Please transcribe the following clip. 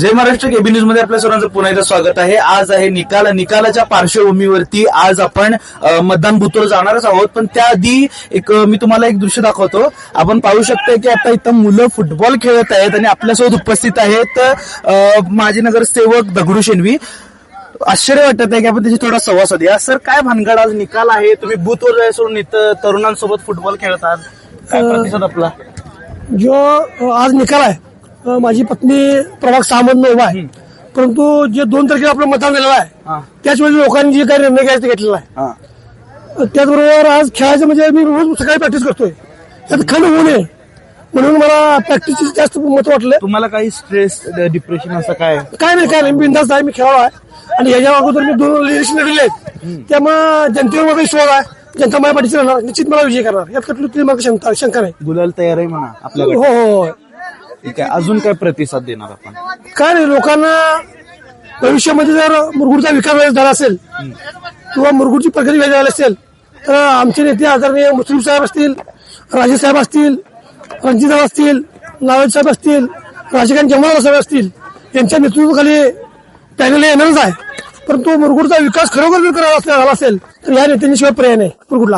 जय Maharashtra KB news मध्ये आपल्या सर्वांचं पुन्हा एकदा स्वागत आहे. आज आहे निकालाच्या पार्श्वभूमीवरती आज आपण मतदान बूथवर जाणारच आहोत. पण त्याआधी मी तुम्हाला एक दृश्य दाखवतो. आपण पाहू शकता की आता इथं मुलं फुटबॉल खेळत आहेत आणि आपल्यासोबत उपस्थित आहेत माजी नगरसेवक दगडू शेणवी. आश्चर्य वाटत आहे की आपण त्याची थोडा संवाद साधूया. सर, काय भानगड, आज निकाल आहे, तुम्ही बूथवर जायचं इथं तरुणांसोबत फुटबॉल खेळतात, काय प्रतिसाद आपला? जो आज निकाल आहे, माझी पत्नी प्रभाग 6 मधून उभा आहे, परंतु जे 2 तारखेला आपलं मतदान झालेलं आहे त्याच वेळी लोकांनी जे काही निर्णय घ्यायचा घेतलेला आहे. त्याचबरोबर आज खेळायचं म्हणजे मी रोज सकाळी प्रॅक्टिस करतोय, त्यात खंड होऊ नये म्हणून मला प्रॅक्टिसची जास्त महत्व वाटलं. तुम्हाला काही स्ट्रेस, डिप्रेशन असं काय नाही, बिनधास्त आहे, मी खेळाडू आहे आणि याच्या अगोदर मी 2 इलेक्शन लढले आहेत. त्यामुळे जनतेवर माझा विश्वास आहे, जनता माझ्या पाठीशी राहणार, निश्चित मला विजय करणार, यात कुठली मला शंका नाही. गुलाल तयार आहे म्हणा आपल्याकडे. हो. ठीक आहे, अजून काय प्रतिसाद देणार आपण? काय नाही, लोकांना भविष्यामध्ये जर मुरगुडचा विकास झाला असेल किंवा मुरगुडची प्रगती झाली असेल तर आमचे नेते आदरणीय मुस्लिम साहेब असतील, राजे साहेब असतील, रणजित साहेब असतील, नावेद साहेब असतील, राजकारण जमाल साहेब असतील, यांच्या नेतृत्वाखाली पॅनल येणारच आहे. परंतु मुरगुडचा विकास खरोखर जर करावा झाला असेल तर या नेत्यांशिवाय पर्याय नाही मुरगुडला.